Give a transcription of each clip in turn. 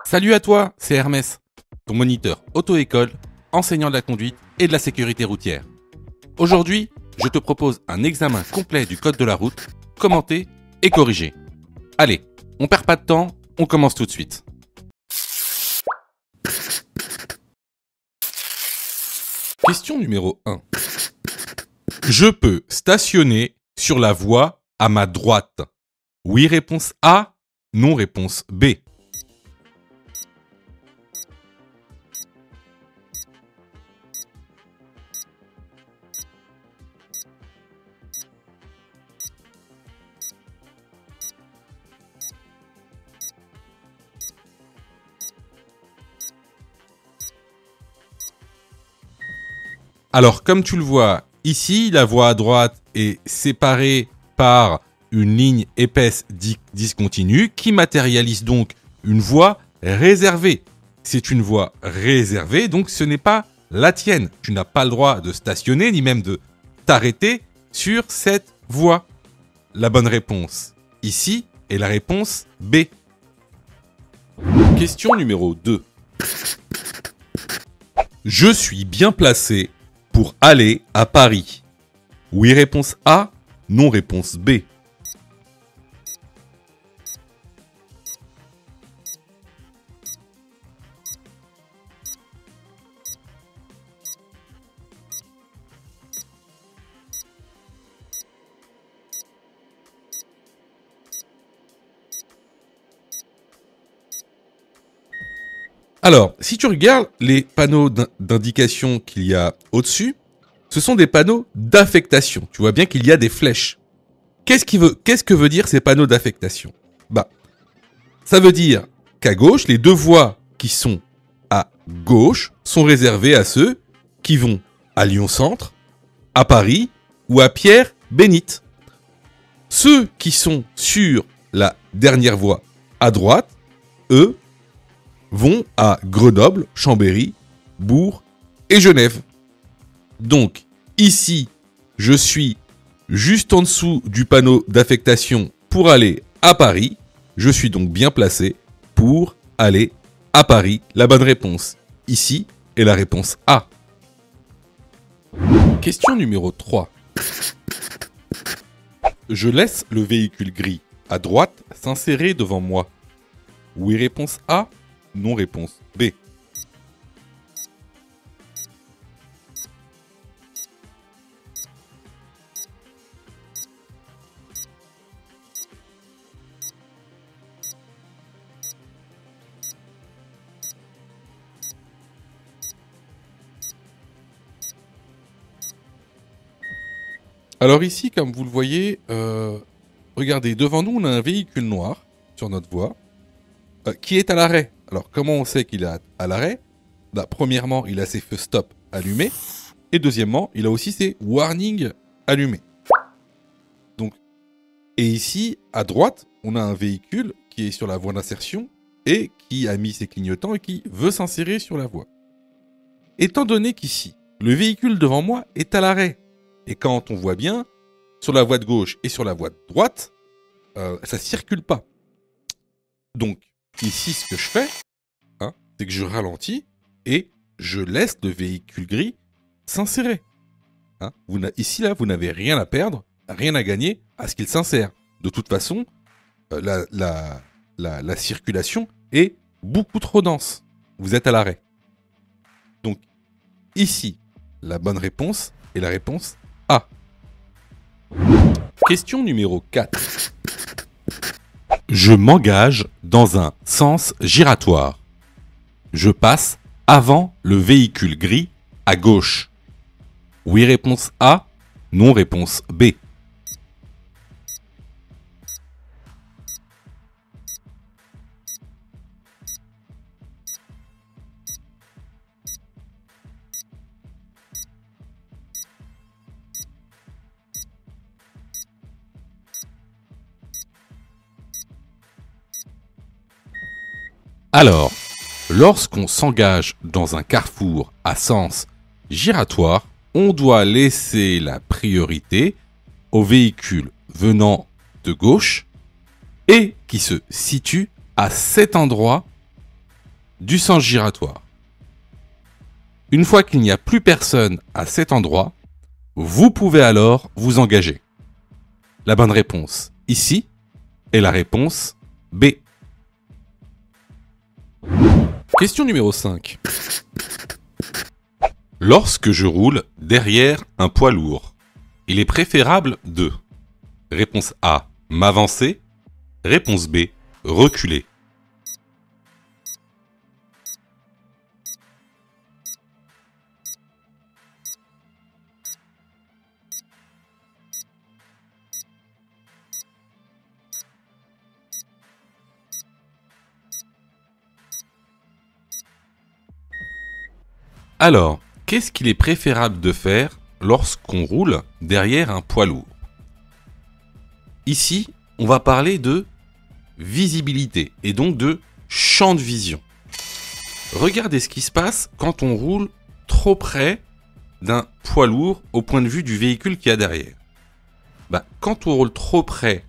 Salut à toi, c'est Hermès, ton moniteur auto-école, enseignant de la conduite et de la sécurité routière. Aujourd'hui, je te propose un examen complet du code de la route, commenté et corrigé. Allez, on perd pas de temps, on commence tout de suite. Question numéro 1. Je peux stationner sur la voie à ma droite. Oui, réponse A. Non, réponse B. Alors, comme tu le vois, ici, la voie à droite est séparée par une ligne épaisse discontinue qui matérialise donc une voie réservée. C'est une voie réservée, donc ce n'est pas la tienne. Tu n'as pas le droit de stationner, ni même de t'arrêter sur cette voie. La bonne réponse ici est la réponse B. Question numéro 2. Je suis bien placé pour aller à Paris. Oui, réponse A. Non, réponse B. Alors, si tu regardes les panneaux d'indication qu'il y a au-dessus, ce sont des panneaux d'affectation. Tu vois bien qu'il y a des flèches. Qu'est-ce que veut dire ces panneaux d'affectation? Ça veut dire qu'à gauche, les deux voies qui sont à gauche sont réservées à ceux qui vont à Lyon-Centre, à Paris ou à Pierre-Bénite. Ceux qui sont sur la dernière voie à droite, eux, vont à Grenoble, Chambéry, Bourg et Genève. Donc, ici, je suis juste en dessous du panneau d'affectation pour aller à Paris. Je suis donc bien placé pour aller à Paris. La bonne réponse ici est la réponse A. Question numéro 3. Je laisse le véhicule gris à droite s'insérer devant moi. Oui, réponse A. Non, réponse B. Alors ici, comme vous le voyez, regardez, devant nous, on a un véhicule noir sur notre voie qui est à l'arrêt. Alors, comment on sait qu'il est à l'arrêt? Premièrement, il a ses feux stop allumés. Et deuxièmement, il a aussi ses warnings allumés. Donc, et ici, à droite, on a un véhicule qui est sur la voie d'insertion et qui a mis ses clignotants et qui veut s'insérer sur la voie. Étant donné qu'ici, le véhicule devant moi est à l'arrêt, et quand on voit bien, sur la voie de gauche et sur la voie de droite, ça circule pas. Donc, ici, ce que je fais, c'est que je ralentis et je laisse le véhicule gris s'insérer. Ici, là, vous n'avez rien à perdre, rien à gagner à ce qu'il s'insère. De toute façon, la circulation est beaucoup trop dense. Vous êtes à l'arrêt. Donc, ici, la bonne réponse est la réponse A. Question numéro 4. Je m'engage dans un sens giratoire. Je passe avant le véhicule gris à gauche. Oui, réponse A. Non, réponse B. Alors, lorsqu'on s'engage dans un carrefour à sens giratoire, on doit laisser la priorité aux véhicules venant de gauche et qui se situent à cet endroit du sens giratoire. Une fois qu'il n'y a plus personne à cet endroit, vous pouvez alors vous engager. La bonne réponse ici est la réponse B. Question numéro 5. Lorsque je roule derrière un poids lourd, il est préférable de... Réponse A, m'avancer. Réponse B, reculer. Alors, qu'est-ce qu'il est préférable de faire lorsqu'on roule derrière un poids lourd? Ici, on va parler de visibilité et donc de champ de vision. Regardez ce qui se passe quand on roule trop près d'un poids lourd au point de vue du véhicule qu'il y a derrière. Quand on roule trop près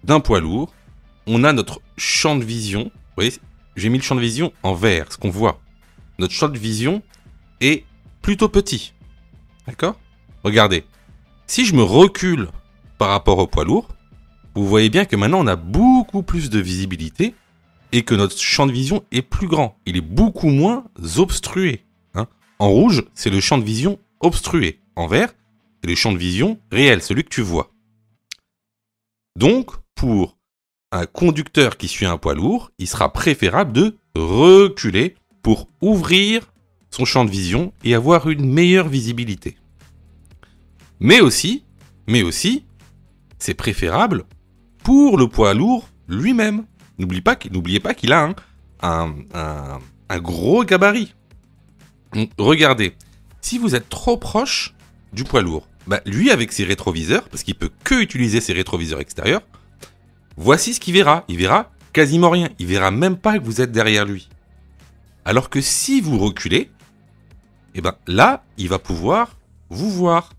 d'un poids lourd, on a notre champ de vision. Vous voyez, j'ai mis le champ de vision en vert, ce qu'on voit. Notre champ de vision est plutôt petit. D'accord? Regardez. Si je me recule par rapport au poids lourd, vous voyez bien que maintenant on a beaucoup plus de visibilité et que notre champ de vision est plus grand. Il est beaucoup moins obstrué. En rouge, c'est le champ de vision obstrué. En vert, c'est le champ de vision réel, celui que tu vois. Donc, pour un conducteur qui suit un poids lourd, il sera préférable de reculer pour ouvrir son champ de vision et avoir une meilleure visibilité. Mais aussi, c'est préférable pour le poids lourd lui-même. N'oubliez pas qu'il a un gros gabarit. Donc, regardez, si vous êtes trop proche du poids lourd, lui avec ses rétroviseurs, parce qu'il peut que utiliser ses rétroviseurs extérieurs, voici ce qu'il verra. Il verra quasiment rien. Il verra même pas que vous êtes derrière lui. Alors que si vous reculez, là, il va pouvoir vous voir.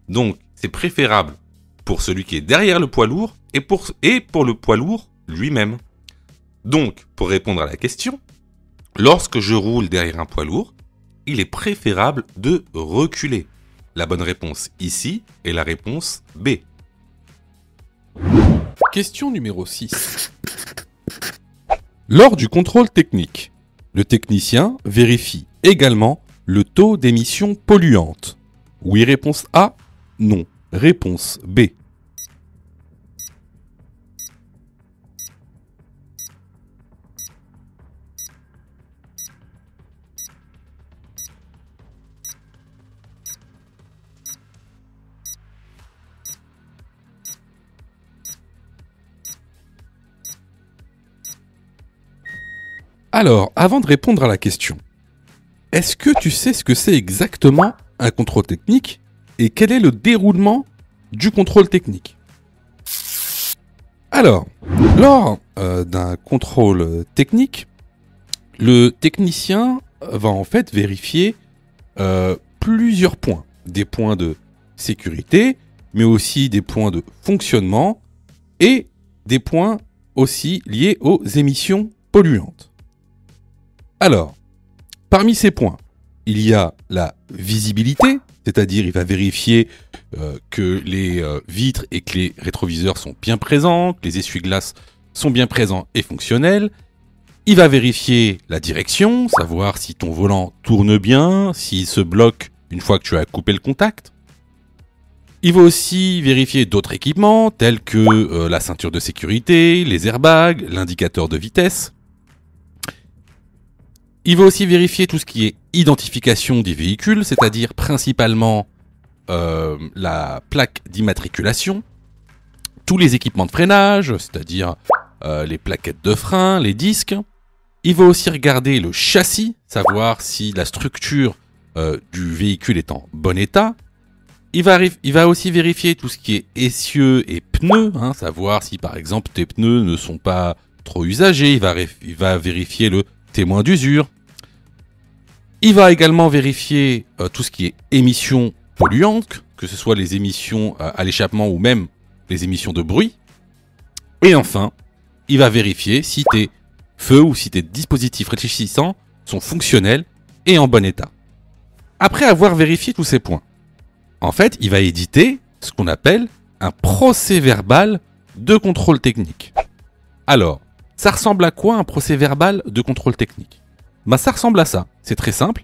Donc, c'est préférable pour celui qui est derrière le poids lourd et pour le poids lourd lui-même. Donc, pour répondre à la question, lorsque je roule derrière un poids lourd, il est préférable de reculer. La bonne réponse ici est la réponse B. Question numéro 6. Lors du contrôle technique, le technicien vérifie également le taux d'émissions polluantes. Oui, réponse A. Non, réponse B. Alors, avant de répondre à la question, est-ce que tu sais ce que c'est exactement un contrôle technique et quel est le déroulement du contrôle technique? Alors, lors d'un contrôle technique, le technicien va en fait vérifier plusieurs points. Des points de sécurité, mais aussi des points de fonctionnement et des points aussi liés aux émissions polluantes. Alors, parmi ces points, il y a la visibilité, c'est-à-dire il va vérifier que les vitres et que les rétroviseurs sont bien présents, que les essuie-glaces sont bien présents et fonctionnels. Il va vérifier la direction, savoir si ton volant tourne bien, s'il se bloque une fois que tu as coupé le contact. Il va aussi vérifier d'autres équipements tels que la ceinture de sécurité, les airbags, l'indicateur de vitesse. Il va aussi vérifier tout ce qui est identification des véhicules, c'est-à-dire principalement la plaque d'immatriculation, tous les équipements de freinage, c'est-à-dire les plaquettes de frein, les disques. Il va aussi regarder le châssis, savoir si la structure du véhicule est en bon état. Il va aussi vérifier tout ce qui est essieux et pneus, savoir si par exemple tes pneus ne sont pas trop usagés. Il va vérifier le témoin d'usure. Il va également vérifier tout ce qui est émissions polluantes, que ce soit les émissions à l'échappement ou même les émissions de bruit. Et enfin, il va vérifier si tes feu ou si tes dispositifs réfléchissants sont fonctionnels et en bon état. Après avoir vérifié tous ces points, en fait, il va éditer ce qu'on appelle un procès-verbal de contrôle technique. Alors, ça ressemble à quoi un procès-verbal de contrôle technique? Bah, ça ressemble à ça. C'est très simple.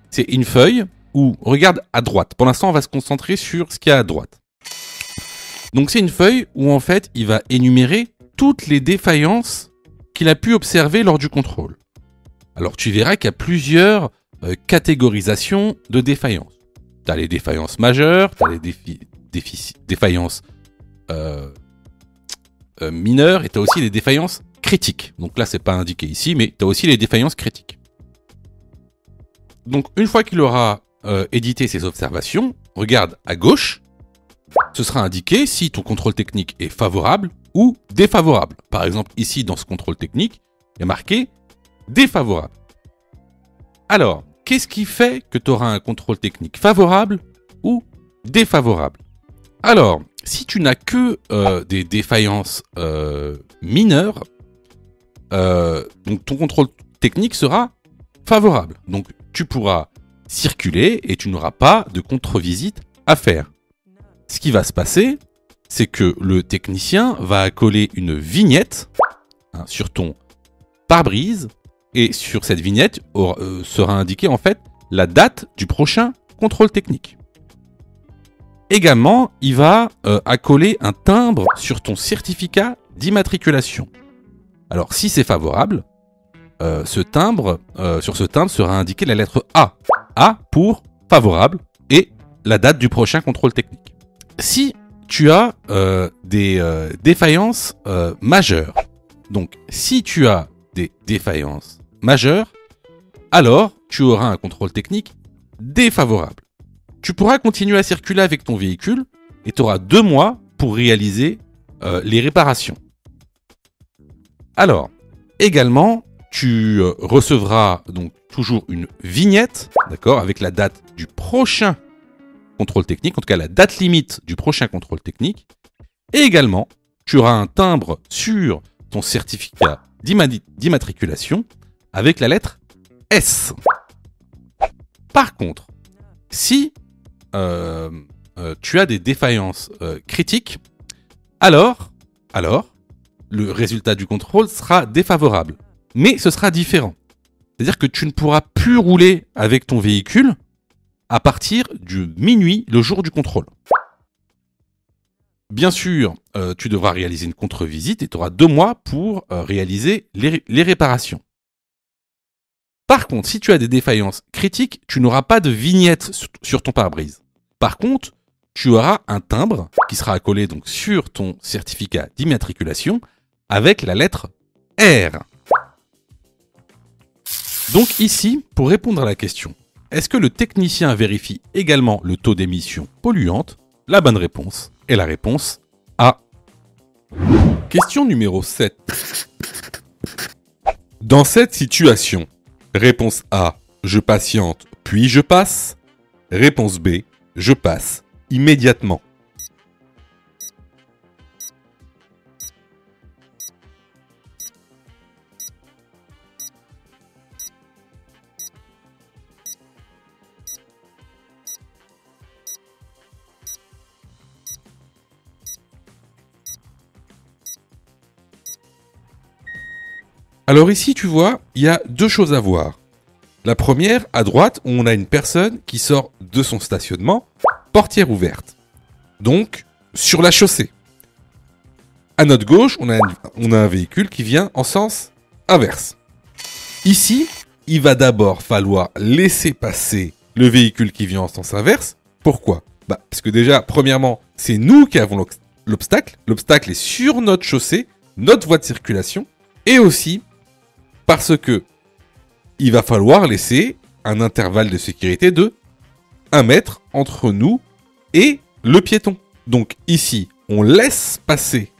C'est une feuille où, regarde à droite. Pour l'instant, on va se concentrer sur ce qu'il y a à droite. Donc, c'est une feuille où, en fait, il va énumérer toutes les défaillances qu'il a pu observer lors du contrôle. Alors, tu verras qu'il y a plusieurs catégorisations de défaillances. Tu as les défaillances majeures, tu as les défaillances mineures et tu as aussi les défaillances critiques. Donc là, c'est pas indiqué ici, mais tu as aussi les défaillances critiques. Donc, une fois qu'il aura édité ses observations, regarde à gauche, ce sera indiqué si ton contrôle technique est favorable ou défavorable. Par exemple, ici, dans ce contrôle technique, il y a marqué défavorable. Alors, qu'est-ce qui fait que tu auras un contrôle technique favorable ou défavorable? Alors, si tu n'as que des défaillances mineures, donc ton contrôle technique sera favorable. Donc, tu pourras circuler et tu n'auras pas de contre-visite à faire. Ce qui va se passer, c'est que le technicien va coller une vignette sur ton pare-brise et sur cette vignette sera indiquée en fait la date du prochain contrôle technique. Également, il va accoler un timbre sur ton certificat d'immatriculation. Alors, si c'est favorable, sur ce timbre sera indiquée la lettre A. A pour favorable et la date du prochain contrôle technique. Si tu as des défaillances majeures, donc si tu as des défaillances majeures, alors tu auras un contrôle technique défavorable. Tu pourras continuer à circuler avec ton véhicule et tu auras 2 mois pour réaliser les réparations. Alors, également, tu recevras donc toujours une vignette, d'accord, avec la date du prochain contrôle technique, en tout cas la date limite du prochain contrôle technique. Et également, tu auras un timbre sur ton certificat d'immatriculation avec la lettre S. Par contre, si tu as des défaillances critiques, alors, le résultat du contrôle sera défavorable. Mais ce sera différent. C'est-à-dire que tu ne pourras plus rouler avec ton véhicule à partir de minuit, le jour du contrôle. Bien sûr, tu devras réaliser une contre-visite et tu auras 2 mois pour réaliser les réparations. Par contre, si tu as des défaillances critiques, tu n'auras pas de vignette sur ton pare-brise. Par contre, tu auras un timbre qui sera accolé donc sur ton certificat d'immatriculation avec la lettre R. Donc ici, pour répondre à la question, est-ce que le technicien vérifie également le taux d'émission polluante? La bonne réponse est la réponse A. Question numéro 7. Dans cette situation, réponse A, je patiente puis je passe. Réponse B, je passe immédiatement. Alors ici, tu vois, il y a 2 choses à voir. La première, à droite, où on a une personne qui sort de son stationnement, portière ouverte. Donc, sur la chaussée. À notre gauche, on a un véhicule qui vient en sens inverse. Ici, il va d'abord falloir laisser passer le véhicule qui vient en sens inverse. Pourquoi? Parce que déjà, premièrement, c'est nous qui avons l'obstacle. L'obstacle est sur notre chaussée, notre voie de circulation. Et aussi, parce que il va falloir laisser un intervalle de sécurité de 1 mètre entre nous et le piéton. Donc ici, on laisse passer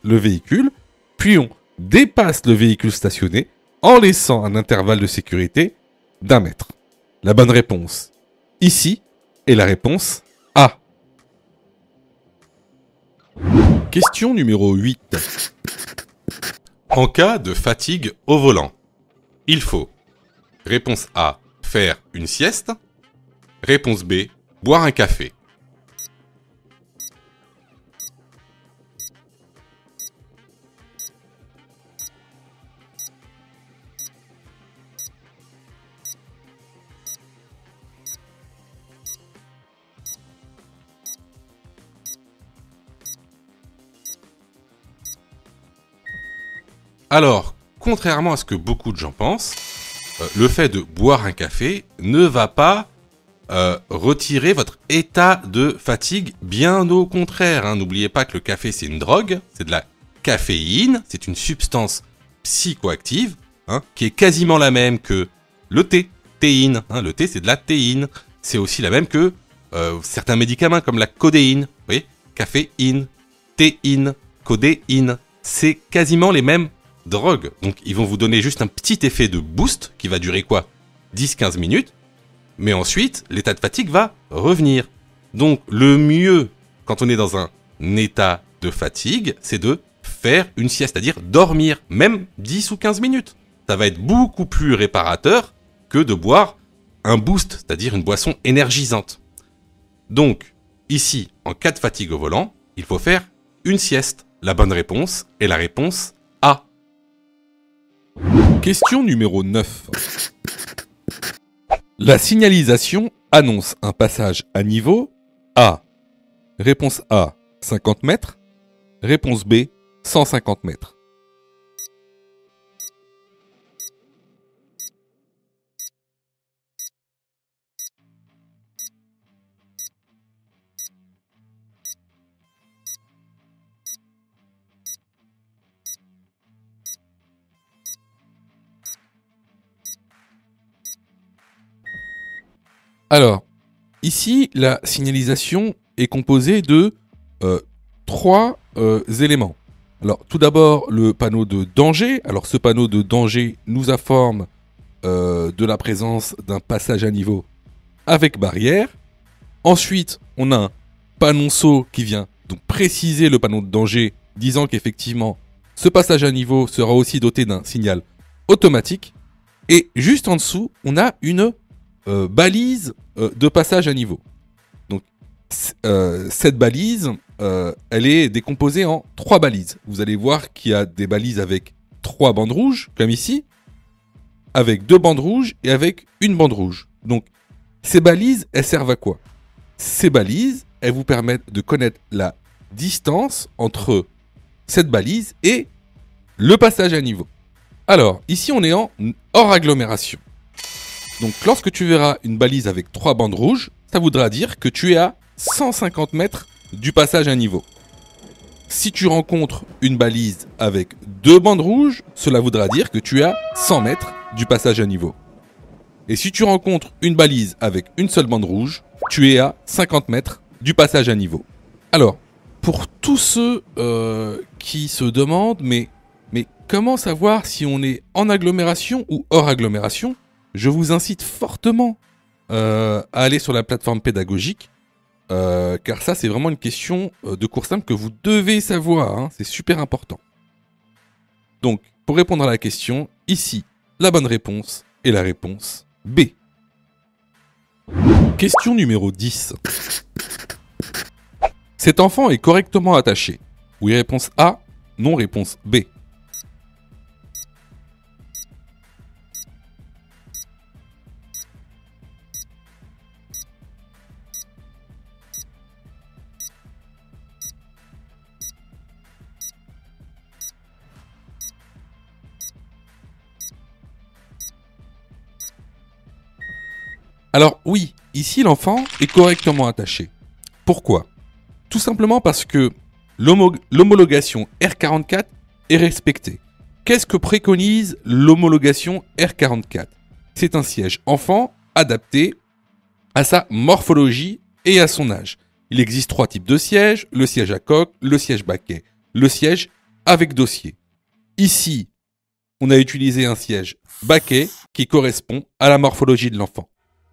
le véhicule, puis on dépasse le véhicule stationné en laissant un intervalle de sécurité d'1 mètre. La bonne réponse ici est la réponse A. Question numéro 8. En cas de fatigue au volant, il faut réponse A, faire une sieste. Réponse B, boire un café. Alors, contrairement à ce que beaucoup de gens pensent, le fait de boire un café ne va pas retirer votre état de fatigue, bien au contraire. Hein. N'oubliez pas que le café, c'est une drogue, c'est de la caféine, c'est une substance psychoactive, hein, qui est quasiment la même que le thé, théine. Hein. Le thé, c'est de la théine. C'est aussi la même que certains médicaments comme la codéine. Vous voyez, caféine, théine, codéine. C'est quasiment les mêmes drogues. Donc, ils vont vous donner juste un petit effet de boost qui va durer quoi 10-15 minutes. Mais ensuite, l'état de fatigue va revenir. Donc, le mieux, quand on est dans un état de fatigue, c'est de faire une sieste, c'est-à-dire dormir, même 10 ou 15 minutes. Ça va être beaucoup plus réparateur que de boire un boost, c'est-à-dire une boisson énergisante. Donc, ici, en cas de fatigue au volant, il faut faire une sieste. La bonne réponse est la réponse A. Question numéro 9. La signalisation annonce un passage à niveau A. Réponse A, 50 mètres. Réponse B, 150 mètres. Alors, ici, la signalisation est composée de trois éléments. Alors, tout d'abord, le panneau de danger. Alors, ce panneau de danger nous informe de la présence d'un passage à niveau avec barrière. Ensuite, on a un panonceau qui vient donc préciser le panneau de danger, disant qu'effectivement, ce passage à niveau sera aussi doté d'un signal automatique. Et juste en dessous, on a une balise de passage à niveau. Donc, cette balise, elle est décomposée en 3 balises. Vous allez voir qu'il y a des balises avec 3 bandes rouges, comme ici, avec 2 bandes rouges et avec une bande rouge. Donc, ces balises, elles servent à quoi? Ces balises, elles vous permettent de connaître la distance entre cette balise et le passage à niveau. Alors, ici, on est en hors agglomération. Donc, lorsque tu verras une balise avec 3 bandes rouges, ça voudra dire que tu es à 150 mètres du passage à niveau. Si tu rencontres une balise avec 2 bandes rouges, cela voudra dire que tu es à 100 mètres du passage à niveau. Et si tu rencontres une balise avec une seule bande rouge, tu es à 50 mètres du passage à niveau. Alors, pour tous ceux qui se demandent, mais comment savoir si on est en agglomération ou hors agglomération ? Je vous incite fortement à aller sur la plateforme pédagogique, car ça, c'est vraiment une question de cours simple que vous devez savoir, hein, c'est super important. Donc, pour répondre à la question, ici, la bonne réponse est la réponse B. Question numéro 10. Cet enfant est correctement attaché. Oui, réponse A, non, réponse B. Alors oui, ici l'enfant est correctement attaché. Pourquoi ? Tout simplement parce que l'homologation R44 est respectée. Qu'est-ce que préconise l'homologation R44 ? C'est un siège enfant adapté à sa morphologie et à son âge. Il existe 3 types de sièges, le siège à coque, le siège baquet, le siège avec dossier. Ici, on a utilisé un siège baquet qui correspond à la morphologie de l'enfant.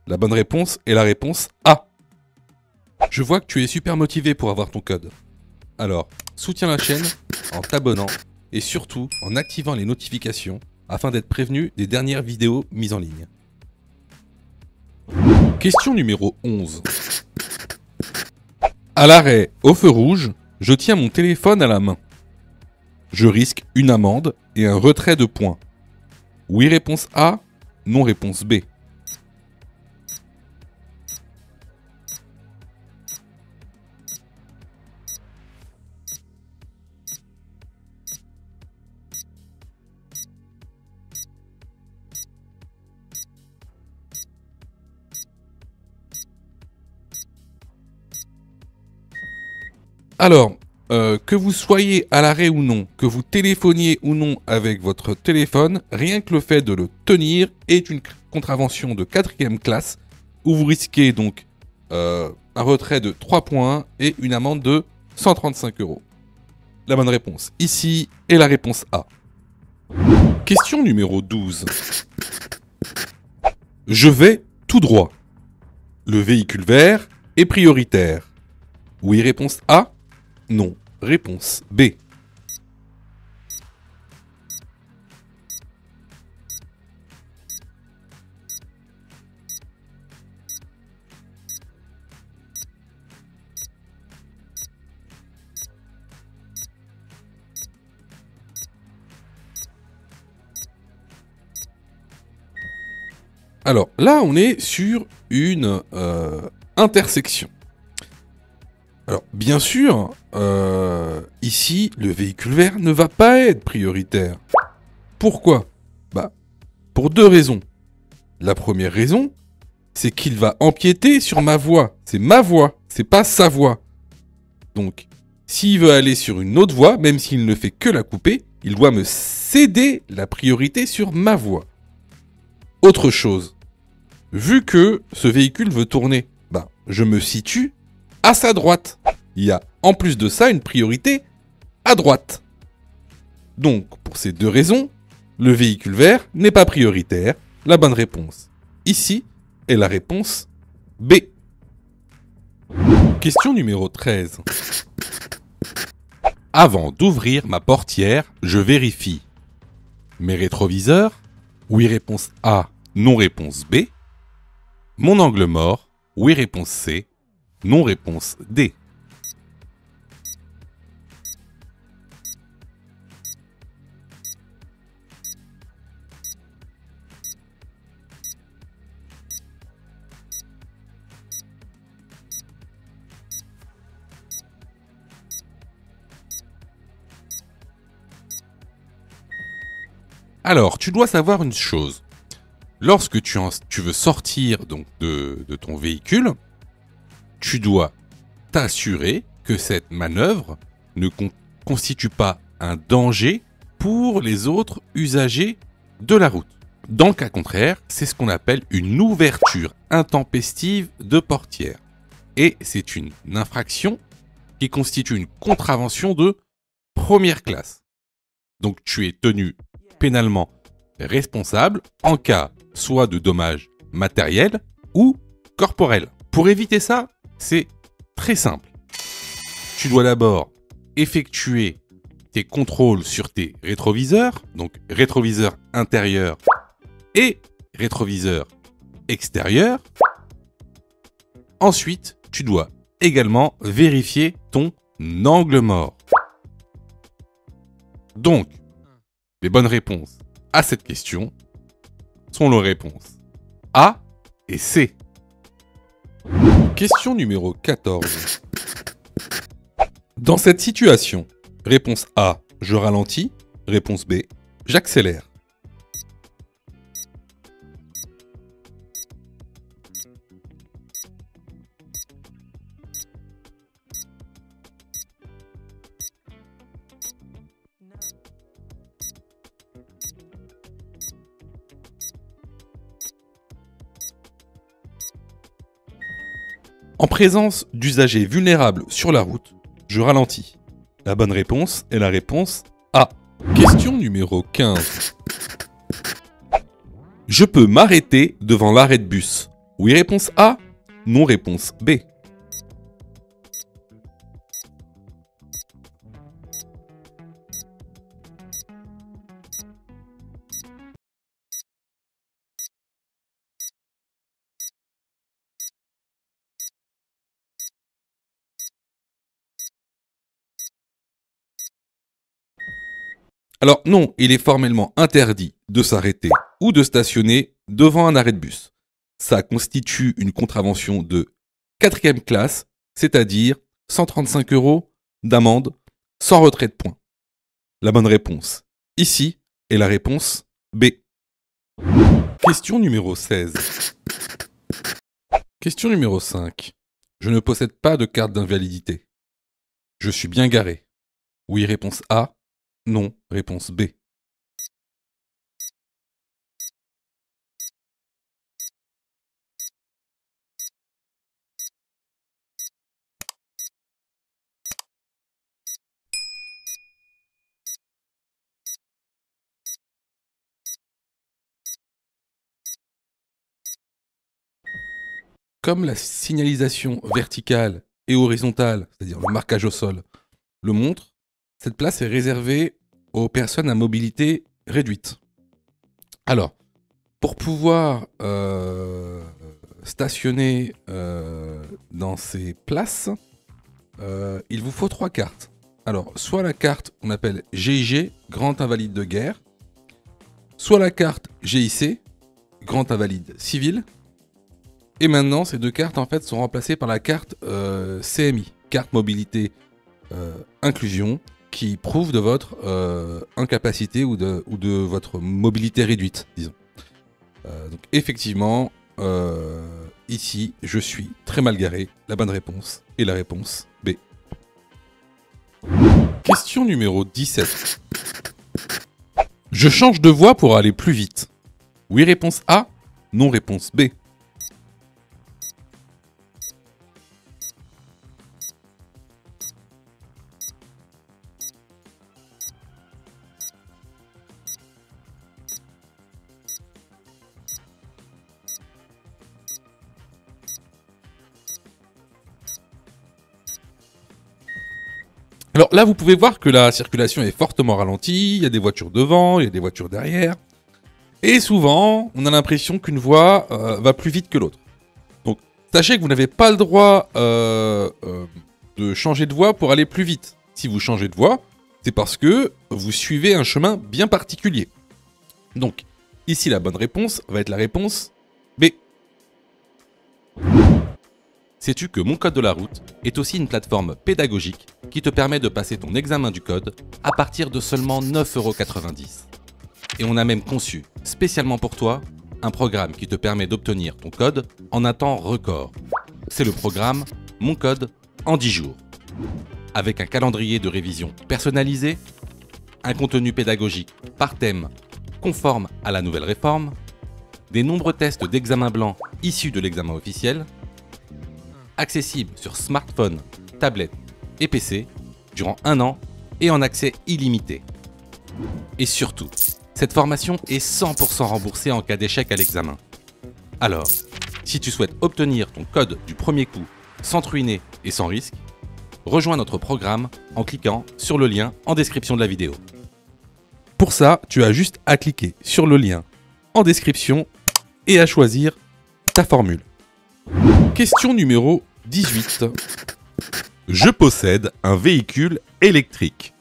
La bonne réponse est la réponse A. Je vois que tu es super motivé pour avoir ton code. Alors, soutiens la chaîne en t'abonnant et surtout en activant les notifications afin d'être prévenu des dernières vidéos mises en ligne. Question numéro 11. À l'arrêt, au feu rouge, je tiens mon téléphone à la main. Je risque une amende et un retrait de points. Oui, réponse A. Non, réponse B. Alors, que vous soyez à l'arrêt ou non, que vous téléphoniez ou non avec votre téléphone, rien que le fait de le tenir est une contravention de 4e classe, où vous risquez donc un retrait de 3 points et une amende de 135 €. La bonne réponse ici est la réponse A. Question numéro 12. Je vais tout droit. Le véhicule vert est prioritaire. Oui, réponse A. Non, réponse B. Alors là, on est sur une intersection. Alors, bien sûr, ici, le véhicule vert ne va pas être prioritaire. Pourquoi ? Pour 2 raisons. La première raison, c'est qu'il va empiéter sur ma voie. C'est ma voie, c'est pas sa voie. Donc, s'il veut aller sur une autre voie, même s'il ne fait que la couper, il doit me céder la priorité sur ma voie. Autre chose, vu que ce véhicule veut tourner, je me situe à sa droite. Il y a en plus de ça une priorité à droite. Donc, pour ces 2 raisons, le véhicule vert n'est pas prioritaire. La bonne réponse ici est la réponse B. Question numéro 13. Avant d'ouvrir ma portière, je vérifie mes rétroviseurs. Oui, réponse A. Non, réponse B. Mon angle mort. Oui, réponse C. Non, réponse D. Alors, tu dois savoir une chose. Lorsque tu veux sortir donc de ton véhicule, tu dois t'assurer que cette manœuvre ne constitue pas un danger pour les autres usagers de la route. Dans le cas contraire, c'est ce qu'on appelle une ouverture intempestive de portière. Et c'est une infraction qui constitue une contravention de première classe. Donc tu es tenu pénalement responsable en cas soit de dommages matériels ou corporels. Pour éviter ça, c'est très simple. Tu dois d'abord effectuer tes contrôles sur tes rétroviseurs, donc rétroviseur intérieur et rétroviseur extérieur. Ensuite, tu dois également vérifier ton angle mort. Donc, les bonnes réponses à cette question sont les réponses A et C. Question numéro 14. Dans cette situation, réponse A, je ralentis. Réponse B, j'accélère. En présence d'usagers vulnérables sur la route, je ralentis. La bonne réponse est la réponse A. Question numéro 15. Je peux m'arrêter devant l'arrêt de bus. Oui, réponse A. Non, réponse B. Alors non, il est formellement interdit de s'arrêter ou de stationner devant un arrêt de bus. Ça constitue une contravention de 4e classe, c'est-à-dire 135 € d'amende sans retrait de points. La bonne réponse ici est la réponse B. Question numéro 16. Question numéro 5. Je ne possède pas de carte d'invalidité. Je suis bien garé. Oui, réponse A. Non, réponse B. Comme la signalisation verticale et horizontale, c'est-à-dire le marquage au sol, le montre, cette place est réservée aux personnes à mobilité réduite. Alors, pour pouvoir stationner dans ces places, il vous faut 3 cartes. Alors, soit la carte qu'on appelle GIG, Grand Invalide de Guerre, soit la carte GIC, Grand Invalide Civil, et maintenant, ces 2 cartes en fait sont remplacées par la carte CMI, carte mobilité inclusion, qui prouve de votre incapacité ou de votre mobilité réduite, disons. Donc effectivement, ici, je suis très mal garé. La bonne réponse est la réponse B. Question numéro 17. Je change de voie pour aller plus vite. Oui, réponse A. Non, réponse B. Alors là, vous pouvez voir que la circulation est fortement ralentie, il y a des voitures devant, il y a des voitures derrière. Et souvent, on a l'impression qu'une voie va plus vite que l'autre. Donc, sachez que vous n'avez pas le droit de changer de voie pour aller plus vite. Si vous changez de voie, c'est parce que vous suivez un chemin bien particulier. Donc, ici, la bonne réponse va être la réponse B. Sais-tu que Mon Code de la Route est aussi une plateforme pédagogique qui te permet de passer ton examen du code à partir de seulement 9,90 €. Et on a même conçu, spécialement pour toi, un programme qui te permet d'obtenir ton code en un temps record. C'est le programme Mon Code en 10 jours. Avec un calendrier de révision personnalisé, un contenu pédagogique par thème conforme à la nouvelle réforme, des nombreux tests d'examen blanc issus de l'examen officiel, accessible sur smartphone, tablette et PC durant 1 an et en accès illimité. Et surtout, cette formation est 100% remboursée en cas d'échec à l'examen. Alors, si tu souhaites obtenir ton code du premier coup sans te ruiner et sans risque, rejoins notre programme en cliquant sur le lien en description de la vidéo. Pour ça, tu as juste à cliquer sur le lien en description et à choisir ta formule. Question numéro 18. Je possède un véhicule électrique.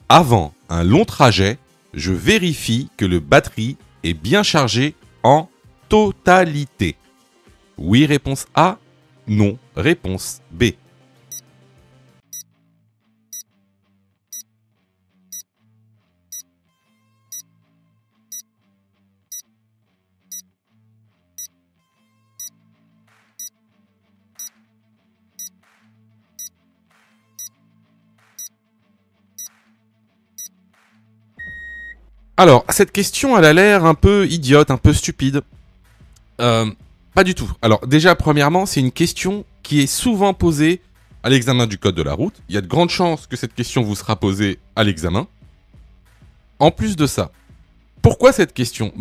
Avant un long trajet, je vérifie que le batterie est bien chargé en totalité. Oui, réponse A. Non, réponse B. Alors, cette question, elle a l'air un peu idiote, un peu stupide. Pas du tout. Alors, déjà, premièrement, c'est une question qui est souvent posée à l'examen du code de la route. Il y a de grandes chances que cette question vous sera posée à l'examen. En plus de ça, pourquoi cette question ?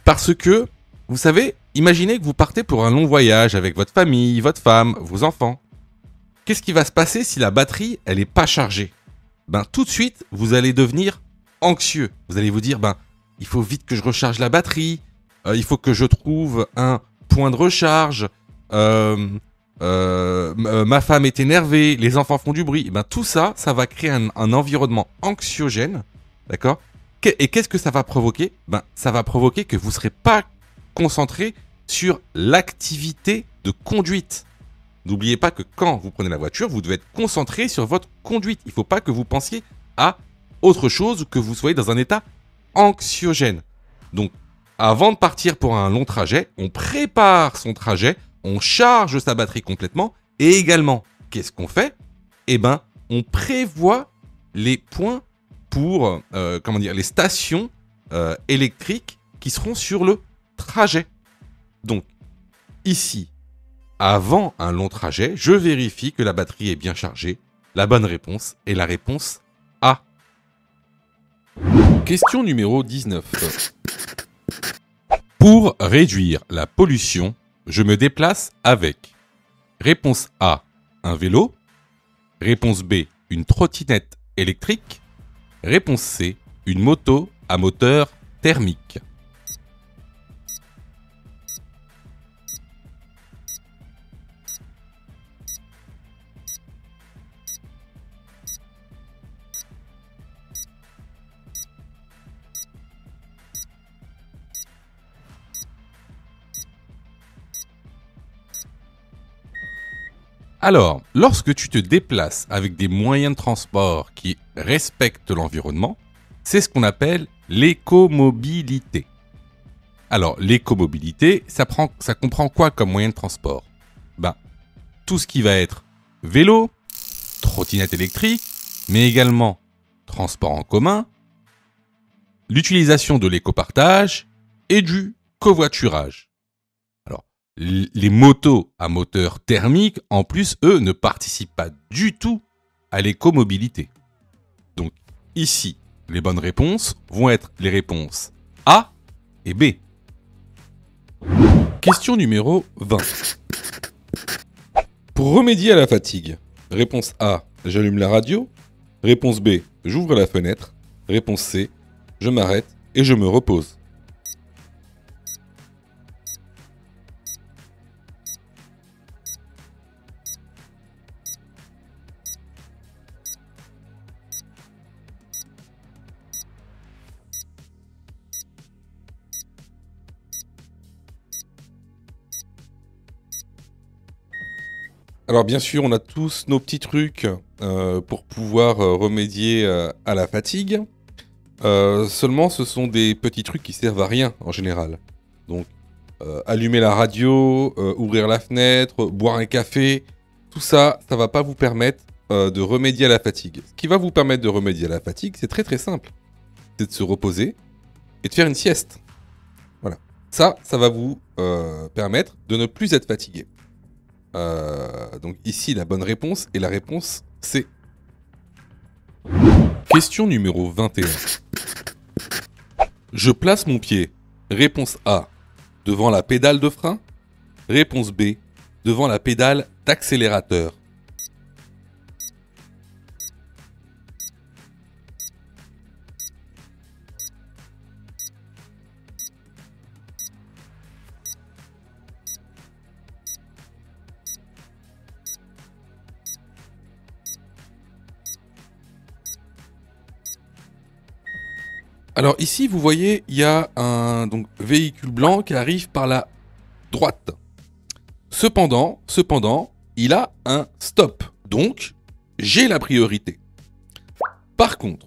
Parce que, vous savez, imaginez que vous partez pour un long voyage avec votre famille, votre femme, vos enfants. Qu'est-ce qui va se passer si la batterie, elle n'est pas chargée ? Tout de suite, vous allez devenir anxieux. Vous allez vous dire, il faut vite que je recharge la batterie, il faut que je trouve un point de recharge, ma femme est énervée, les enfants font du bruit. Tout ça, ça va créer un environnement anxiogène D'accord? Et qu'est-ce que ça va provoquer? Ben, ça va provoquer que vous ne serez pas concentré sur l'activité de conduite. N'oubliez pas que quand vous prenez la voiture, vous devez être concentré sur votre conduite. Il ne faut pas que vous pensiez à autre chose ou que vous soyez dans un état anxiogène. Donc, avant de partir pour un long trajet, on prépare son trajet, on charge sa batterie complètement et également, qu'est-ce qu'on fait? Eh ben, on prévoit les points pour, les stations électriques qui seront sur le trajet. Donc, ici, avant un long trajet, je vérifie que la batterie est bien chargée. La bonne réponse est la réponse A. Question numéro 19. Pour réduire la pollution, je me déplace avec. Réponse A, un vélo. Réponse B, une trottinette électrique. Réponse C, une moto à moteur thermique. Alors, lorsque tu te déplaces avec des moyens de transport qui respectent l'environnement, c'est ce qu'on appelle l'écomobilité. Alors, l'écomobilité, ça comprend quoi comme moyen de transport? Ben, tout ce qui va être vélo, trottinette électrique, mais également transport en commun, l'utilisation de l'écopartage et du covoiturage. Les motos à moteur thermique, en plus, eux, ne participent pas du tout à l'écomobilité. Donc, ici, les bonnes réponses vont être les réponses A et B. Question numéro 20. Pour remédier à la fatigue, réponse A, j'allume la radio. Réponse B, j'ouvre la fenêtre. Réponse C, je m'arrête et je me repose. Alors bien sûr, on a tous nos petits trucs pour pouvoir remédier à la fatigue. Seulement, ce sont des petits trucs qui servent à rien en général. Donc, allumer la radio, ouvrir la fenêtre, boire un café, tout ça, ça va pas vous permettre de remédier à la fatigue. Ce qui va vous permettre de remédier à la fatigue, c'est très très simple. C'est de se reposer et de faire une sieste. Voilà. Ça va vous permettre de ne plus être fatigué. Donc ici, la bonne réponse est la réponse C. Question numéro 21. Je place mon pied. Réponse A, devant la pédale de frein. Réponse B, devant la pédale d'accélérateur. Alors ici, vous voyez, il y a un véhicule blanc qui arrive par la droite. Cependant, il a un stop. Donc, j'ai la priorité. Par contre,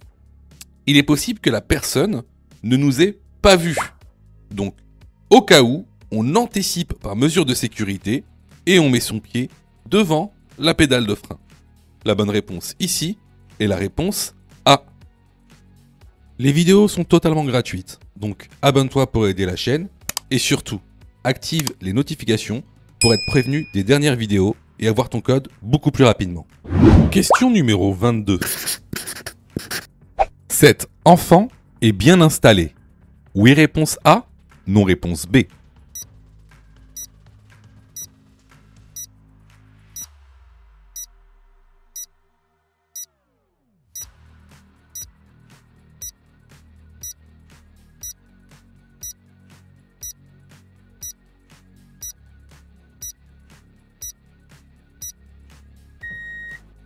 il est possible que la personne ne nous ait pas vus. Donc, au cas où, on anticipe par mesure de sécurité et on met son pied devant la pédale de frein. La bonne réponse ici est la réponse A. Les vidéos sont totalement gratuites, donc abonne-toi pour aider la chaîne et surtout, active les notifications pour être prévenu des dernières vidéos et avoir ton code beaucoup plus rapidement. Question numéro 22. Cet enfant est bien installé. Oui, réponse A, non, réponse B.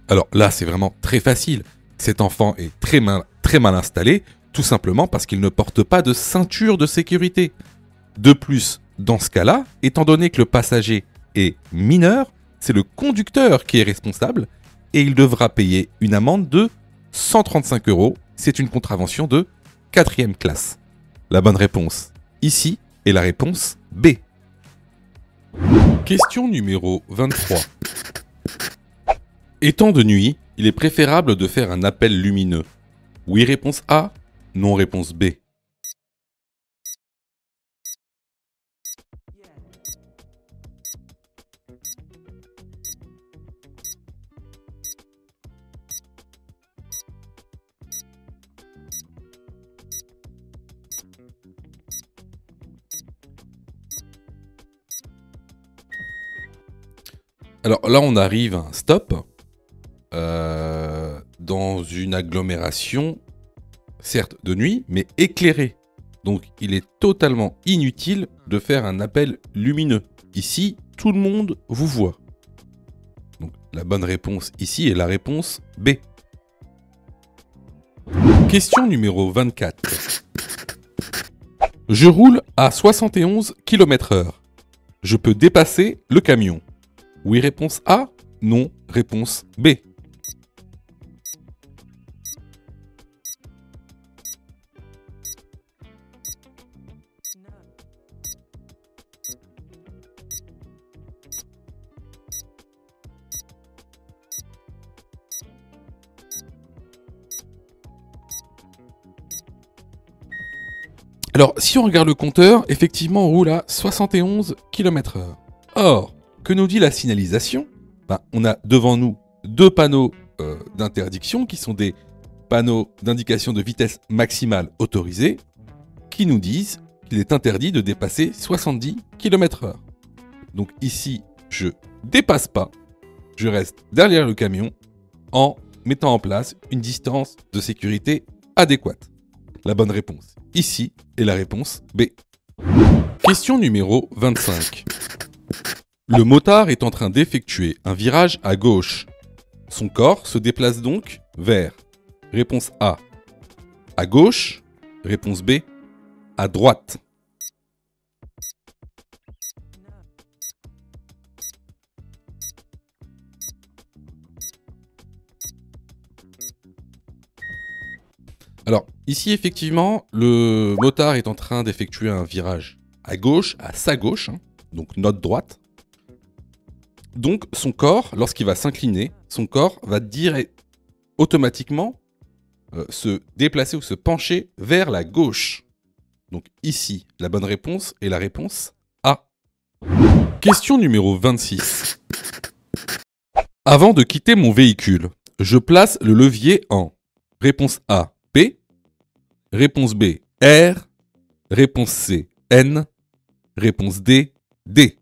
Alors là, c'est vraiment très facile. Cet enfant est très mal installé. Tout simplement parce qu'il ne porte pas de ceinture de sécurité. De plus, dans ce cas-là, étant donné que le passager est mineur, c'est le conducteur qui est responsable et il devra payer une amende de 135 €. C'est une contravention de 4e classe. La bonne réponse ici est la réponse B. Question numéro 23. Étant de nuit, il est préférable de faire un appel lumineux. Oui, réponse A. Non, réponse B. Alors là, on arrive à un stop dans une agglomération, certes de nuit, mais éclairée. Donc il est totalement inutile de faire un appel lumineux. Ici, tout le monde vous voit. Donc la bonne réponse ici est la réponse B. Question numéro 24. Je roule à 71 km/h. Je peux dépasser le camion. Oui, réponse A. Non, réponse B. Alors, si on regarde le compteur, effectivement, on roule à 71 km/h. Or, que nous dit la signalisation ? On a devant nous deux panneaux d'interdiction qui sont des panneaux d'indication de vitesse maximale autorisée qui nous disent qu'il est interdit de dépasser 70 km/h. Donc ici, je dépasse pas, je reste derrière le camion en mettant en place une distance de sécurité adéquate. La bonne réponse ici est la réponse B. Question numéro 25. Le motard est en train d'effectuer un virage à gauche. Son corps se déplace donc vers réponse A, à gauche, réponse B, à droite. Alors, ici, effectivement, le motard est en train d'effectuer un virage à gauche, à sa gauche, donc notre droite. Donc, son corps, lorsqu'il va s'incliner, son corps va automatiquement se déplacer ou se pencher vers la gauche. Donc ici, la bonne réponse est la réponse A. Question numéro 26. Avant de quitter mon véhicule, je place le levier en réponse A, P, réponse B, R, réponse C, N, réponse D, D.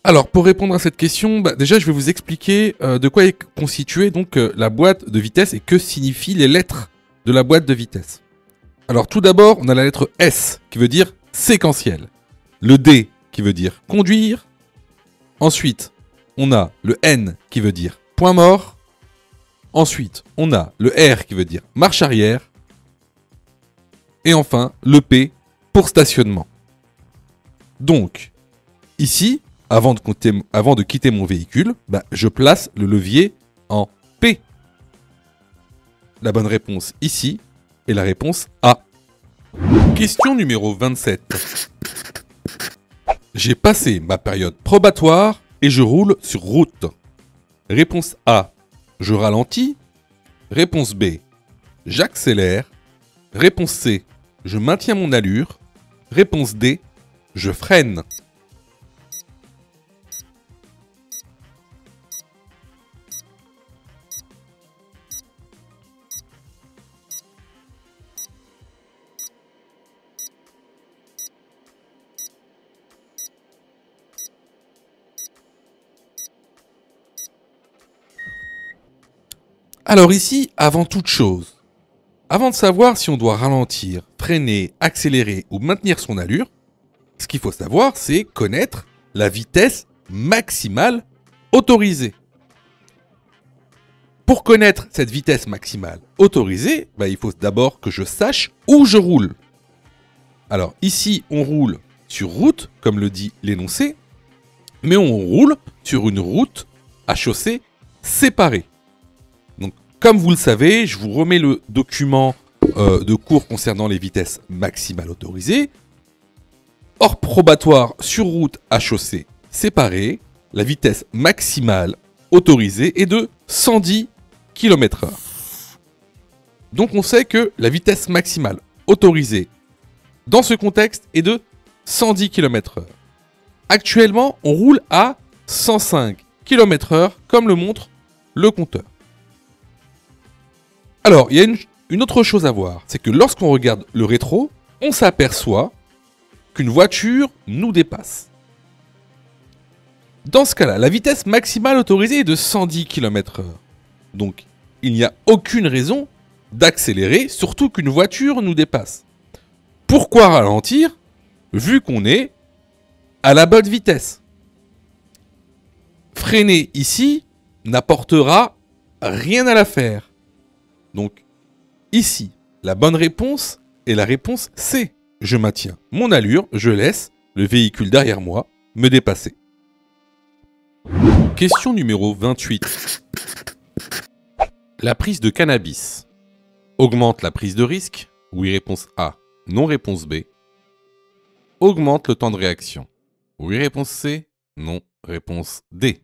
Alors, pour répondre à cette question, déjà, je vais vous expliquer de quoi est constituée donc la boîte de vitesse et que signifient les lettres de la boîte de vitesse. Alors, tout d'abord, on a la lettre S qui veut dire séquentiel, le D qui veut dire conduire. Ensuite, on a le N qui veut dire point mort. Ensuite, on a le R qui veut dire marche arrière. Et enfin, le P pour stationnement. Donc, ici, avant de quitter mon véhicule, je place le levier en P. La bonne réponse ici est la réponse A. Question numéro 27. J'ai passé ma période probatoire et je roule sur route. Réponse A, je ralentis. Réponse B, j'accélère. Réponse C, je maintiens mon allure. Réponse D, je freine. Alors ici, avant toute chose, avant de savoir si on doit ralentir, freiner, accélérer ou maintenir son allure, ce qu'il faut savoir, c'est connaître la vitesse maximale autorisée. Pour connaître cette vitesse maximale autorisée, il faut d'abord que je sache où je roule. Alors ici, on roule sur route, comme le dit l'énoncé, mais on roule sur une route à chaussée séparée. Donc, comme vous le savez, je vous remets le document de cours concernant les vitesses maximales autorisées. Hors probatoire sur route à chaussée séparée, la vitesse maximale autorisée est de 110 km/h. Donc on sait que la vitesse maximale autorisée dans ce contexte est de 110 km/h. Actuellement, on roule à 105 km/h comme le montre le compteur. Alors, il y a une autre chose à voir, c'est que lorsqu'on regarde le rétro, on s'aperçoit qu'une voiture nous dépasse. Dans ce cas-là, la vitesse maximale autorisée est de 110 km/h. Donc, il n'y a aucune raison d'accélérer, surtout qu'une voiture nous dépasse. Pourquoi ralentir, vu qu'on est à la bonne vitesse? Freiner ici n'apportera rien à l'affaire. Donc, ici, la bonne réponse est la réponse C. Je maintiens mon allure, je laisse le véhicule derrière moi me dépasser. Question numéro 28. La prise de cannabis augmente la prise de risque? Oui, réponse A. Non, réponse B. Augmente le temps de réaction? Oui, réponse C. Non, réponse D.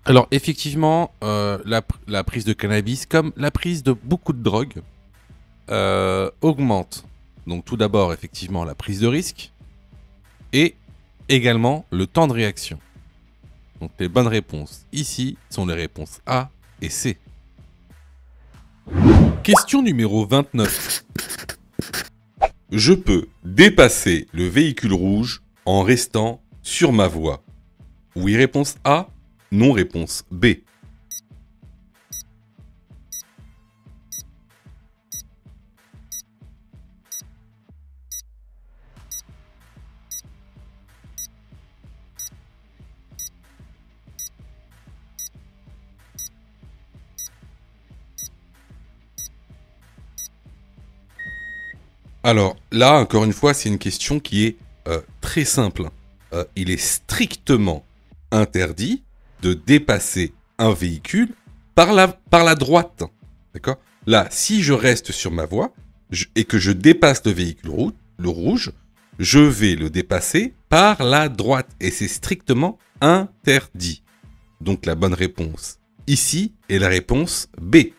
Alors effectivement, la prise de cannabis, comme la prise de beaucoup de drogues, augmente. Donc tout d'abord, effectivement, la prise de risque et également le temps de réaction. Donc les bonnes réponses ici sont les réponses A et C. Question numéro 29. Je peux dépasser le véhicule rouge en restant sur ma voie? Oui, réponse A. Non, réponse B. Alors là, encore une fois, c'est une question qui est très simple. Il est strictement interdit de dépasser un véhicule par la droite. D'accord? Là, si je reste sur ma voie et que je dépasse le véhicule rouge, je vais le dépasser par la droite. Et c'est strictement interdit. Donc la bonne réponse ici est la réponse B.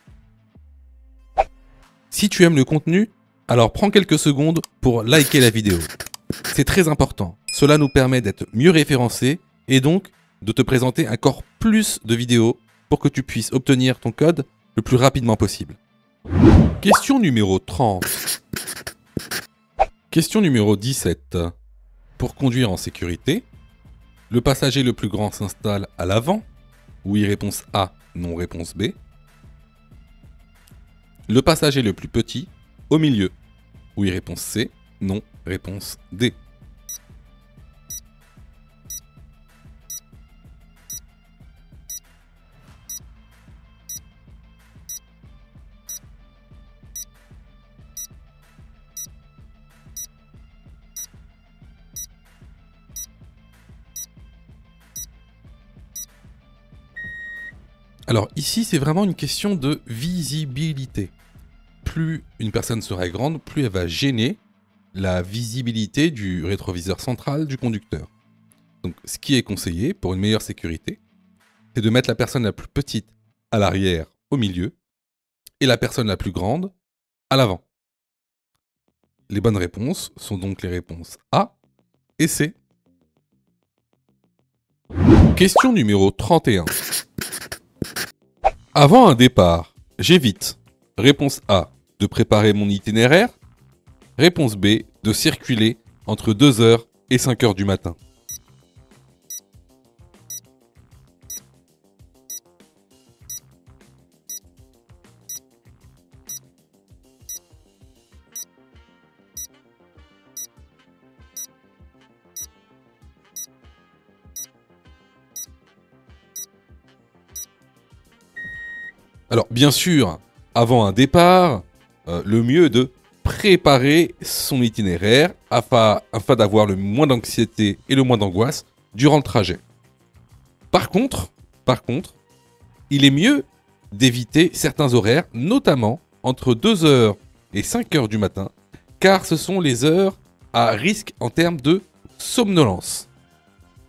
Si tu aimes le contenu, alors prends quelques secondes pour liker la vidéo. C'est très important. Cela nous permet d'être mieux référencés et donc de te présenter encore plus de vidéos pour que tu puisses obtenir ton code le plus rapidement possible. Question numéro 30. Question numéro 17. Pour conduire en sécurité, le passager le plus grand s'installe à l'avant? Oui, réponse A. Non, réponse B. Le passager le plus petit au milieu? Oui, réponse C. Non, réponse D. Alors ici, c'est vraiment une question de visibilité. Plus une personne sera grande, plus elle va gêner la visibilité du rétroviseur central du conducteur. Donc ce qui est conseillé pour une meilleure sécurité, c'est de mettre la personne la plus petite à l'arrière, au milieu, et la personne la plus grande à l'avant. Les bonnes réponses sont donc les réponses A et C. Question numéro 31. Avant un départ, j'évite. Réponse A, de préparer mon itinéraire. Réponse B, de circuler entre 2 heures et 5 heures du matin. Alors, bien sûr, avant un départ, le mieux est de préparer son itinéraire afin d'avoir le moins d'anxiété et le moins d'angoisse durant le trajet. Par contre, il est mieux d'éviter certains horaires, notamment entre 2 heures et 5 heures du matin, car ce sont les heures à risque en termes de somnolence.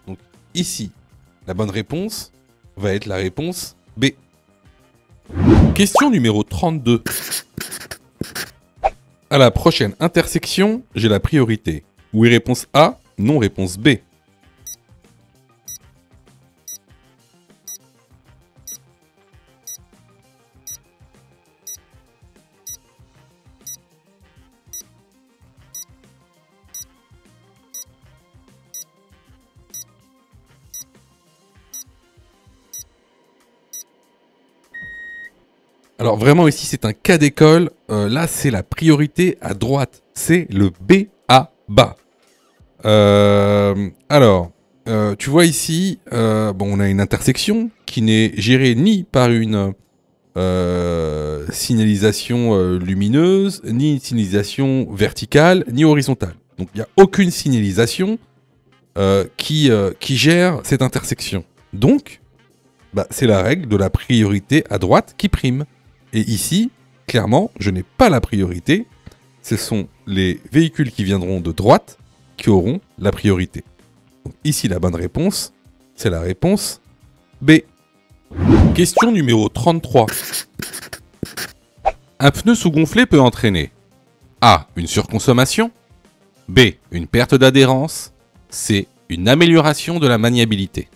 Donc ici, la bonne réponse va être la réponse B. Question numéro 32. À la prochaine intersection, j'ai la priorité. Oui, réponse A, non, réponse B. Alors vraiment ici c'est un cas d'école, là c'est la priorité à droite, c'est le B à bas. Tu vois ici, on a une intersection qui n'est gérée ni par une signalisation lumineuse, ni une signalisation verticale, ni horizontale. Donc il n'y a aucune signalisation qui gère cette intersection. Donc, c'est la règle de la priorité à droite qui prime. Et ici, clairement, je n'ai pas la priorité. Ce sont les véhicules qui viendront de droite qui auront la priorité. Donc ici, la bonne réponse, c'est la réponse B. Question numéro 33. Un pneu sous-gonflé peut entraîner A. Une surconsommation. B. Une perte d'adhérence. C. Une amélioration de la maniabilité.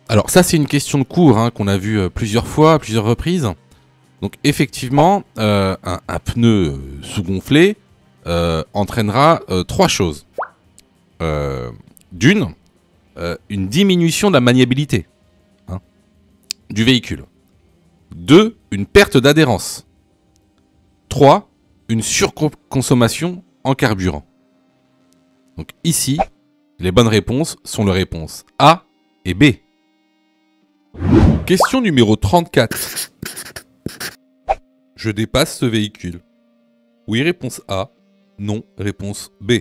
Alors ça c'est une question de cours qu'on a vue plusieurs fois, à plusieurs reprises. Donc effectivement, un pneu sous-gonflé entraînera trois choses. D'une, une diminution de la maniabilité du véhicule. 2, une perte d'adhérence. 3, une surconsommation en carburant. Donc ici, les bonnes réponses sont les réponses A et B. Question numéro 34. Je dépasse ce véhicule. Oui, réponse A. Non, réponse B.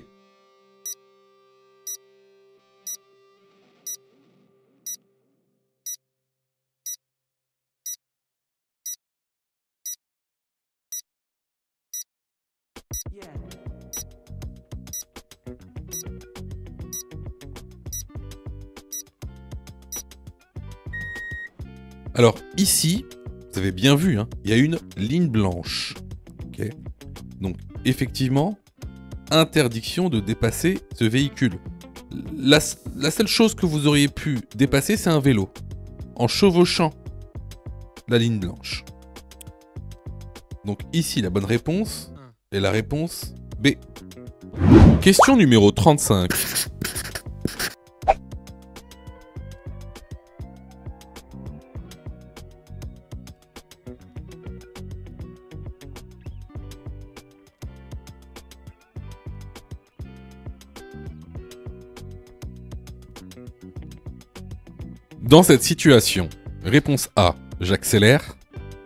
Alors ici, vous avez bien vu, il y a une ligne blanche. Okay. Donc effectivement, interdiction de dépasser ce véhicule. La seule chose que vous auriez pu dépasser, c'est un vélo, en chevauchant la ligne blanche. Donc ici, la bonne réponse est la réponse B. Question numéro 35. Dans cette situation, réponse A, j'accélère.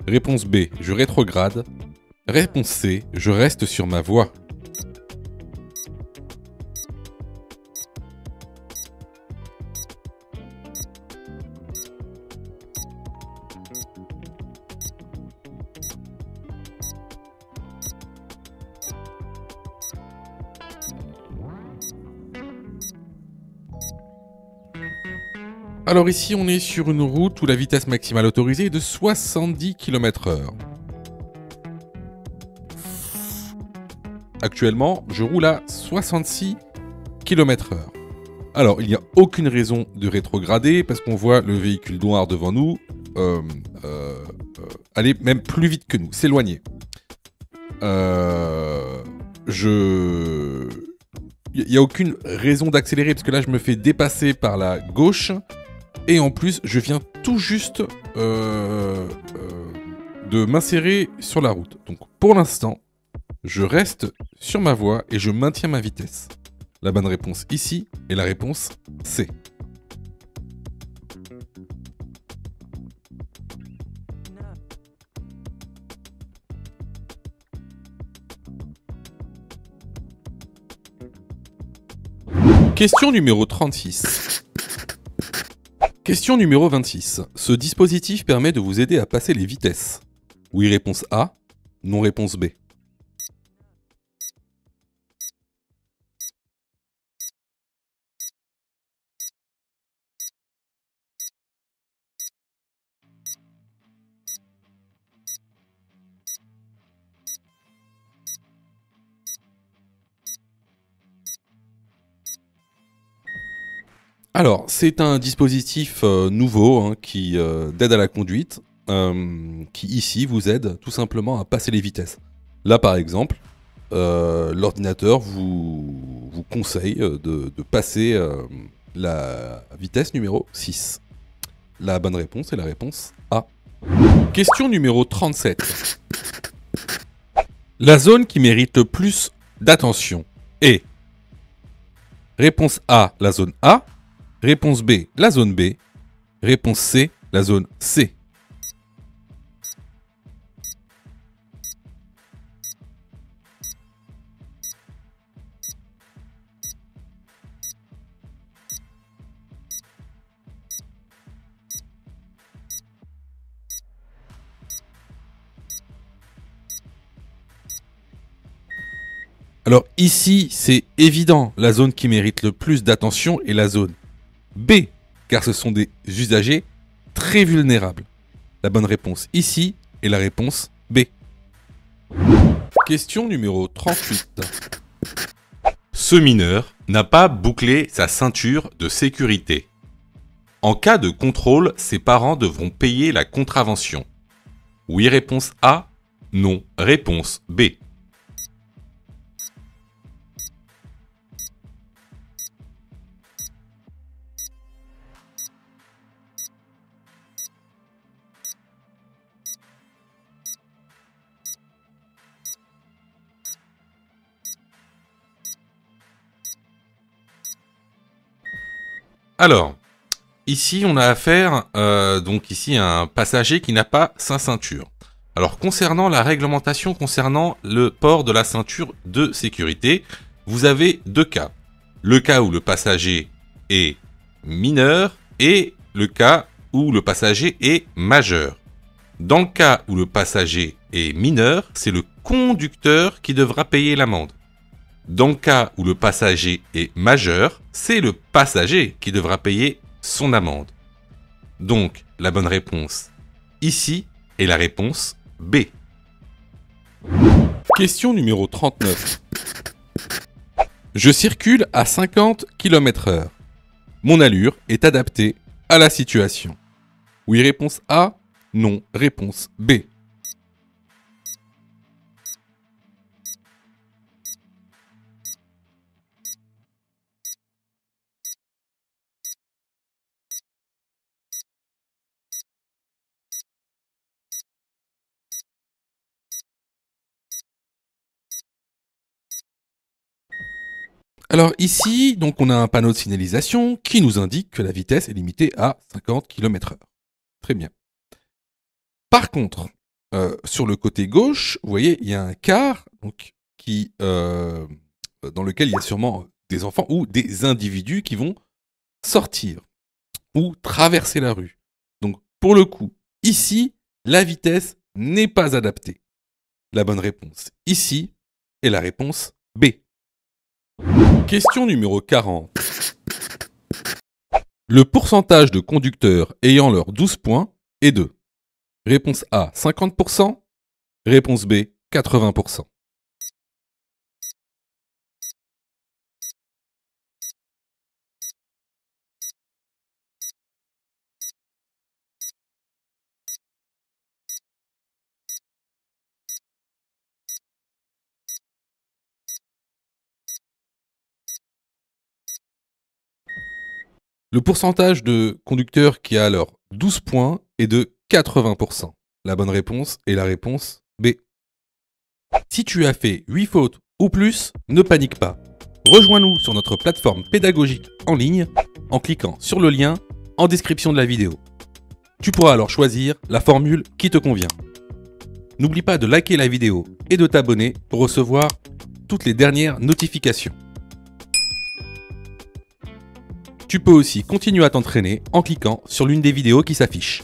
Réponse B, je rétrograde. Réponse C, je reste sur ma voie. Alors ici, on est sur une route où la vitesse maximale autorisée est de 70 km/h. Actuellement, je roule à 66 km/h. Alors, il n'y a aucune raison de rétrograder parce qu'on voit le véhicule noir devant nous aller même plus vite que nous, s'éloigner. Il n'y a aucune raison d'accélérer parce que là, je me fais dépasser par la gauche. Et en plus, je viens tout juste de m'insérer sur la route. Donc, pour l'instant, je reste sur ma voie et je maintiens ma vitesse. La bonne réponse ici est la réponse C. Question numéro 36. Question numéro 26. Ce dispositif permet de vous aider à passer les vitesses. Oui, réponse A. Non, réponse B. Alors, c'est un dispositif nouveau qui d'aide à la conduite, qui ici vous aide tout simplement à passer les vitesses. Là, par exemple, l'ordinateur vous conseille de passer la vitesse numéro 6. La bonne réponse est la réponse A. Question numéro 37. La zone qui mérite le plus d'attention est réponse A, la zone A. Réponse B, la zone B. Réponse C, la zone C. Alors ici, c'est évident, la zone qui mérite le plus d'attention est la zone B, car ce sont des usagers très vulnérables. La bonne réponse ici est la réponse B. Question numéro 38. Ce mineur n'a pas bouclé sa ceinture de sécurité. En cas de contrôle, ses parents devront payer la contravention. Oui, réponse A. Non, réponse B. Alors, ici on a affaire donc ici à un passager qui n'a pas sa ceinture. Alors concernant la réglementation concernant le port de la ceinture de sécurité, vous avez deux cas. Le cas où le passager est mineur et le cas où le passager est majeur. Dans le cas où le passager est mineur, c'est le conducteur qui devra payer l'amende. Dans le cas où le passager est majeur, c'est le passager qui devra payer son amende. Donc, la bonne réponse ici est la réponse B. Question numéro 39. Je circule à 50 km/h. Mon allure est adaptée à la situation. Oui, réponse A. Non, réponse B. Alors ici, donc on a un panneau de signalisation qui nous indique que la vitesse est limitée à 50 km/h. Très bien. Par contre, sur le côté gauche, vous voyez, il y a un car donc, dans lequel il y a sûrement des enfants ou des individus qui vont sortir ou traverser la rue. Donc pour le coup, ici, la vitesse n'est pas adaptée. La bonne réponse ici est la réponse B. Question numéro 40. Le pourcentage de conducteurs ayant leurs 12 points est de réponse A 50%, réponse B 80%. Le pourcentage de conducteurs qui a leurs 12 points est de 80%. La bonne réponse est la réponse B. Si tu as fait 8 fautes ou plus, ne panique pas. Rejoins-nous sur notre plateforme pédagogique en ligne en cliquant sur le lien en description de la vidéo. Tu pourras alors choisir la formule qui te convient. N'oublie pas de liker la vidéo et de t'abonner pour recevoir toutes les dernières notifications. Tu peux aussi continuer à t'entraîner en cliquant sur l'une des vidéos qui s'affichent.